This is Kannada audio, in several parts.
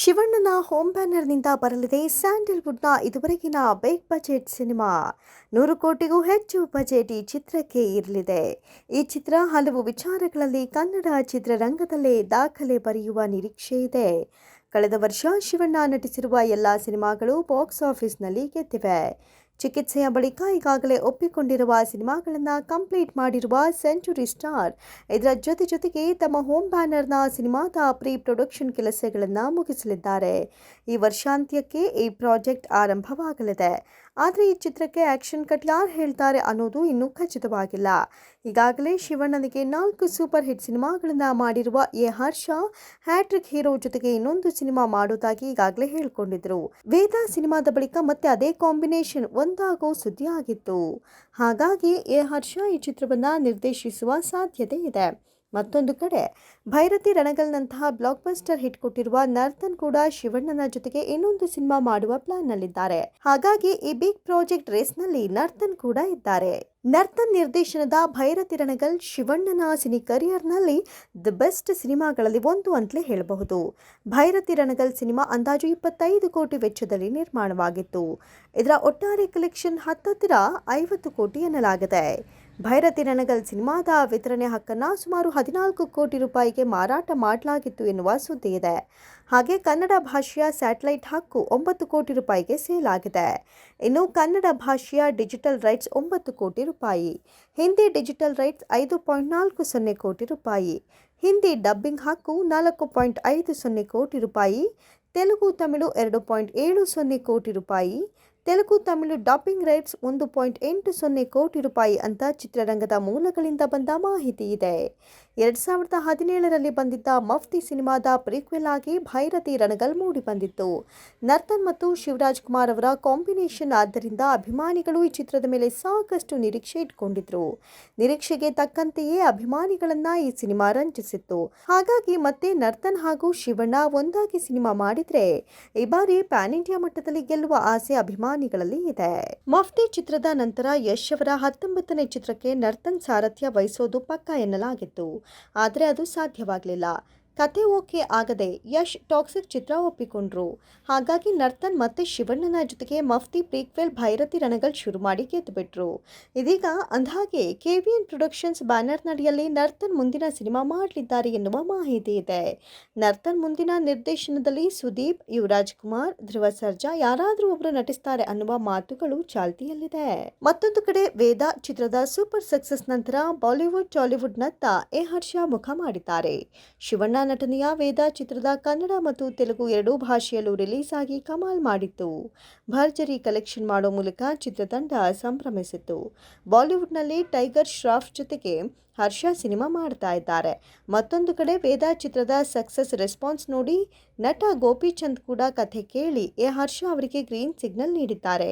ಶಿವಣ್ಣನ ಹೋಮ್ ಬ್ಯಾನರ್ನಿಂದ ಬರಲಿದೆ ಸ್ಯಾಂಡಲ್ವುಡ್ನ ಇದುವರೆಗಿನ ಬಿಗ್ ಬಜೆಟ್ ಸಿನಿಮಾ. 100 ಕೋಟಿಗೂ ಹೆಚ್ಚು ಬಜೆಟ್ ಈ ಚಿತ್ರಕ್ಕೆ ಇರಲಿದೆ. ಈ ಚಿತ್ರ ಹಲವು ವಿಚಾರಗಳಲ್ಲಿ ಕನ್ನಡ ಚಿತ್ರರಂಗದಲ್ಲೇ ದಾಖಲೆ ಬರೆಯುವ ನಿರೀಕ್ಷೆ ಇದೆ. ಕಳೆದ ವರ್ಷ ಶಿವಣ್ಣ ನಟಿಸಿರುವ ಎಲ್ಲ ಸಿನಿಮಾಗಳು ಬಾಕ್ಸ್ ಆಫೀಸ್ನಲ್ಲಿ ಗೆದ್ದಿವೆ. ಚಿಕಿತ್ಸೆಯ ಬಳಿಕ ಈಗಾಗಲೇ ಒಪ್ಪಿಕೊಂಡಿರುವ ಸಿನಿಮಾಗಳನ್ನು ಕಂಪ್ಲೀಟ್ ಮಾಡಿರುವ ಸೆಂಚುರಿ ಸ್ಟಾರ್ ಇದರ ಜೊತೆಗೆ ತಮ್ಮ ಹೋಮ್ ಬ್ಯಾನರ್ನ ಸಿನಿಮಾದ ಪ್ರೀ ಪ್ರೊಡಕ್ಷನ್ ಕೆಲಸಗಳನ್ನು ಮುಗಿಸಲಿದ್ದಾರೆ. ಈ ವರ್ಷಾಂತ್ಯಕ್ಕೆ ಈ ಪ್ರಾಜೆಕ್ಟ್ ಆರಂಭವಾಗಲಿದೆ. ಆದರೆ ಈ ಚಿತ್ರಕ್ಕೆ ಆಕ್ಷನ್ ಕಟ್ ಯಾರು ಹೇಳ್ತಾರೆ ಅನ್ನೋದು ಇನ್ನೂ ಖಚಿತವಾಗಿಲ್ಲ. ಈಗಾಗಲೇ ಶಿವಣ್ಣನಿಗೆ 4 ಸೂಪರ್ ಹಿಟ್ ಸಿನಿಮಾಗಳನ್ನು ಮಾಡಿರುವ ಹರ್ಷ ಹ್ಯಾಟ್ರಿಕ್ ಹೀರೋ ಜೊತೆಗೆ ಇನ್ನೊಂದು ಸಿನಿಮಾ ಮಾಡೋದಾಗಿ ಈಗಾಗಲೇ ಹೇಳಿಕೊಂಡಿದ್ರು. ವೇದ ಸಿನಿಮಾದ ಬಳಿಕ ಮತ್ತೆ ಅದೇ ಕಾಂಬಿನೇಷನ್ ಒಂದಾಗೋ ಸುದ್ದಿ ಆಗಿತ್ತು. ಹಾಗಾಗಿ ಹರ್ಷ ಈ ಚಿತ್ರವನ್ನ ನಿರ್ದೇಶಿಸುವ ಸಾಧ್ಯತೆ ಇದೆ. ಮತ್ತೊಂದು ಕಡೆ ಭೈರತಿ ರಣಗಲ್ನಂತಹ ಬ್ಲಾಕ್ ಬಸ್ಟರ್ ಹಿಟ್ ಕೊಟ್ಟಿರುವ ನರ್ತನ್ ಕೂಡ ಶಿವಣ್ಣನ ಜೊತೆಗೆ ಇನ್ನೊಂದು ಸಿನಿಮಾ ಮಾಡುವ ಪ್ಲಾನ್ನಲ್ಲಿದ್ದಾರೆ. ಹಾಗಾಗಿ ಈ ಬಿಗ್ ಪ್ರಾಜೆಕ್ಟ್ ರೇಸ್ನಲ್ಲಿ ನರ್ತನ್ ಕೂಡ ಇದ್ದಾರೆ. ನರ್ತನ್ ನಿರ್ದೇಶನದ ಭೈರತಿ ರಣಗಲ್ ಶಿವಣ್ಣನ ಸಿನಿ ಕರಿಯರ್ನಲ್ಲಿ ದಿ ಬೆಸ್ಟ್ ಸಿನಿಮಾಗಳಲ್ಲಿ ಒಂದು ಅಂತಲೇ ಹೇಳಬಹುದು. ಭೈರತಿ ರಣಗಲ್ ಸಿನಿಮಾ ಅಂದಾಜು 25 ಕೋಟಿ ವೆಚ್ಚದಲ್ಲಿ ನಿರ್ಮಾಣವಾಗಿತ್ತು. ಇದರ ಒಟ್ಟಾರೆ ಕಲೆಕ್ಷನ್ ಹತ್ತಿರ 50 ಕೋಟಿ ಎನ್ನಲಾಗಿದೆ. ಭೈರತಿ ರಣಗಲ್ ಸಿನಿಮಾದ ವಿತರಣೆ ಹಕ್ಕನ್ನು ಸುಮಾರು 14 ಕೋಟಿ ರೂಪಾಯಿಗೆ ಮಾರಾಟ ಮಾಡಲಾಗಿತ್ತು ಎನ್ನುವ ಸುದ್ದಿ ಇದೆ. ಹಾಗೆ ಕನ್ನಡ ಭಾಷೆಯ ಸ್ಯಾಟಲೈಟ್ ಹಕ್ಕು 9 ಕೋಟಿ ರೂಪಾಯಿಗೆ ಸೇಲ್ ಆಗಿದೆ. ಇನ್ನು ಕನ್ನಡ ಭಾಷೆಯ ಡಿಜಿಟಲ್ ರೈಟ್ಸ್ 9 ಕೋಟಿ ರೂಪಾಯಿ, ಹಿಂದಿ ಡಿಜಿಟಲ್ ರೈಟ್ಸ್ 5.40 ಕೋಟಿ ರೂಪಾಯಿ, ಹಿಂದಿ ಡಬ್ಬಿಂಗ್ ಹಕ್ಕು 4.50 ಕೋಟಿ ರೂಪಾಯಿ, ತೆಲುಗು ತಮಿಳು 2.70 ಕೋಟಿ ರೂಪಾಯಿ, ತೆಲುಗು ತಮಿಳು ಡಬ್ಬಿಂಗ್ ರೈಟ್ಸ್ 1.80 ಕೋಟಿ ರೂಪಾಯಿ ಅಂತ ಚಿತ್ರರಂಗದ ಮೂಲಗಳಿಂದ ಬಂದ ಮಾಹಿತಿ ಇದೆ. 2017ರಲ್ಲಿ ಬಂದಿದ್ದ ಮಫ್ತಿ ಸಿನಿಮಾದ ಪ್ರೀಕ್ವೆಲ್ ಆಗಿ ಭೈರತಿ ರಣಗಲ್ ಮೂಡಿ ಬಂದಿತ್ತು. ನರ್ತನ್ ಮತ್ತು ಶಿವರಾಜ್ ಕುಮಾರ್ ಅವರ ಕಾಂಬಿನೇಷನ್ ಆದ್ದರಿಂದ ಅಭಿಮಾನಿಗಳು ಈ ಚಿತ್ರದ ಮೇಲೆ ಸಾಕಷ್ಟು ನಿರೀಕ್ಷೆ ಇಟ್ಕೊಂಡಿದ್ರು. ನಿರೀಕ್ಷೆಗೆ ತಕ್ಕಂತೆಯೇ ಅಭಿಮಾನಿಗಳನ್ನ ಈ ಸಿನಿಮಾ ರಂಜಿಸಿತ್ತು. ಹಾಗಾಗಿ ಮತ್ತೆ ನರ್ತನ್ ಹಾಗೂ ಶಿವಣ್ಣ ಒಂದಾಗಿ ಸಿನಿಮಾ ಮಾಡಿದ್ರೆ ಈ ಬಾರಿ ಪ್ಯಾನ್ ಇಂಡಿಯಾ ಮಟ್ಟದಲ್ಲಿ ಗೆಲ್ಲುವ ಆಸೆ ಅಭಿಮಾನಿಗಳಲ್ಲಿ ಇದೆ. ಮಫ್ತಿ ಚಿತ್ರದ ನಂತರ ಯಶ್ ಅವರ 19ನೇ ಚಿತ್ರಕ್ಕೆ ನರ್ತನ್ ಸಾರಥ್ಯ ವಹಿಸೋದು ಪಕ್ಕಾ ಎನ್ನಲಾಗಿತ್ತು. ಆದರೆ ಅದು ಸಾಧ್ಯವಾಗಲಿಲ್ಲ. ಕತೆ ಓಕೆ ಆಗದೆ ಯಶ್ ಟಾಕ್ಸಿಕ್ ಚಿತ್ರ ಒಪ್ಪಿಕೊಂಡ್ರು. ಹಾಗಾಗಿ ನರ್ತನ್ ಮತ್ತೆ ಶಿವಣ್ಣನ ಜೊತೆಗೆ ಮಫ್ತಿ ಪ್ರೀಕ್ವೆಲ್ ಭೈರತಿ ರಣಗಲ್ ಶುರು ಮಾಡಿ ಗೆದ್ದುಬಿಟ್ರು. ಇದೀಗ ಅಂದ್ಹಾಗೆ KVN ಪ್ರೊಡಕ್ಷನ್ಸ್ ಬ್ಯಾನರ್ ನಡಿಯಲ್ಲಿ ನರ್ತನ್ ಮುಂದಿನ ಸಿನಿಮಾ ಮಾಡಲಿದ್ದಾರೆ ಎನ್ನುವ ಮಾಹಿತಿ ಇದೆ. ನರ್ತನ್ ಮುಂದಿನ ನಿರ್ದೇಶನದಲ್ಲಿ ಸುದೀಪ್, ಯುವರಾಜ್ ಕುಮಾರ್, ಧ್ರುವ ಸರ್ಜಾ ಯಾರಾದರೂ ಒಬ್ಬರು ನಟಿಸ್ತಾರೆ ಅನ್ನುವ ಮಾತುಗಳು ಚಾಲ್ತಿಯಲ್ಲಿದೆ. ಮತ್ತೊಂದು ಕಡೆ ವೇದ ಚಿತ್ರದ ಸೂಪರ್ ಸಕ್ಸಸ್ ನಂತರ ಬಾಲಿವುಡ್ ಟಾಲಿವುಡ್ನತ್ತ ಹರ್ಷ ಮುಖ ಮಾಡಿದ್ದಾರೆ. ಶಿವಣ್ಣ ನಟನೆಯ ವೇದ ಚಿತ್ರದ ಕನ್ನಡ ಮತ್ತು ತೆಲುಗು ಎರಡೂ ಭಾಷೆಯಲ್ಲೂ ರಿಲೀಸ್ ಆಗಿ ಕಮಾಲ್ ಮಾಡಿತ್ತು. ಭರ್ಜರಿ ಕಲೆಕ್ಷನ್ ಮಾಡೋ ಮೂಲಕ ಚಿತ್ರತಂಡ ಸಂಭ್ರಮಿಸಿತ್ತು. ಬಾಲಿವುಡ್ನಲ್ಲಿ ಟೈಗರ್ ಶ್ರಾಫ್ ಜೊತೆಗೆ ಹರ್ಷ ಸಿನಿಮಾ ಮಾಡ್ತಾ ಇದ್ದಾರೆ. ಮತ್ತೊಂದು ಕಡೆ ವೇದ ಚಿತ್ರದ ಸಕ್ಸಸ್ ರೆಸ್ಪಾನ್ಸ್ ನೋಡಿ ನಟ ಗೋಪಿಚಂದ್ ಕೂಡ ಕಥೆ ಕೇಳಿ ಹರ್ಷ ಅವರಿಗೆ ಗ್ರೀನ್ ಸಿಗ್ನಲ್ ನೀಡಿದ್ದಾರೆ.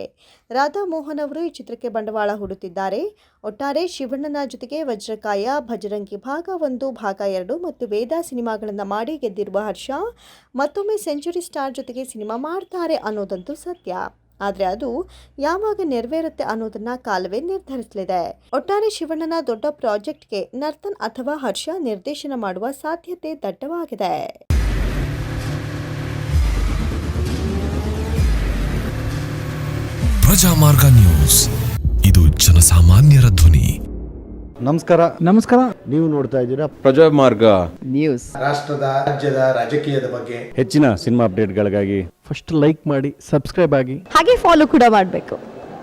ರಾಧಾ ಮೋಹನ್ ಅವರು ಈ ಚಿತ್ರಕ್ಕೆ ಬಂಡವಾಳ ಹೂಡುತ್ತಿದ್ದಾರೆ. ಒಟ್ಟಾರೆ ಶಿವಣ್ಣನ ಜೊತೆಗೆ ವಜ್ರಕಾಯ, ಭಜರಂಗಿ ಭಾಗ 1, ಭಾಗ 2 ಮತ್ತು ವೇದ ಸಿನಿಮಾಗಳನ್ನು ಮಾಡಿ ಗೆದ್ದಿರುವ ಹರ್ಷ ಮತ್ತೊಮ್ಮೆ ಸೆಂಚುರಿ ಸ್ಟಾರ್ ಜೊತೆಗೆ ಸಿನಿಮಾ ಮಾಡ್ತಾರೆ ಅನ್ನೋದಂತೂ ಸತ್ಯ. ಆದರೆ ಅದು ಯಾವಾಗ ನೆರವೇರುತ್ತೆ ಅನ್ನೋದನ್ನ ಕಾಲವೇ ನಿರ್ಧರಿಸಲಿದೆ. ಒಟ್ಟಾರೆ ಶಿವಣ್ಣನ ದೊಡ್ಡ ಪ್ರಾಜೆಕ್ಟ್ಗೆ ನರ್ತನ್ ಅಥವಾ ಹರ್ಷ ನಿರ್ದೇಶನ ಮಾಡುವ ಸಾಧ್ಯತೆ ದಟ್ಟವಾಗಿದೆ. ಪ್ರಜಾಮಾರ್ಗ ನ್ಯೂಸ್, ಇದು ಜನಸಾಮಾನ್ಯರ ಧ್ವನಿ. ನಮಸ್ಕಾರ. ನೀವು ನೋಡ್ತಾ ಇದ್ದೀರಾ ಪ್ರಜಾಮಾರ್ಗ ನ್ಯೂಸ್. ರಾಷ್ಟ್ರದ, ರಾಜ್ಯದ, ರಾಜಕೀಯದ ಬಗ್ಗೆ ಹೆಚ್ಚಿನ ಸಿನಿಮಾ ಅಪ್ಡೇಟ್ಗಳಿಗಾಗಿ ಫಸ್ಟ್ ಲೈಕ್ ಮಾಡಿ, ಸಬ್ಸ್ಕ್ರೈಬ್ ಆಗಿ, ಹಾಗೆ ಫಾಲೋ ಕೂಡ ಮಾಡಬೇಕು.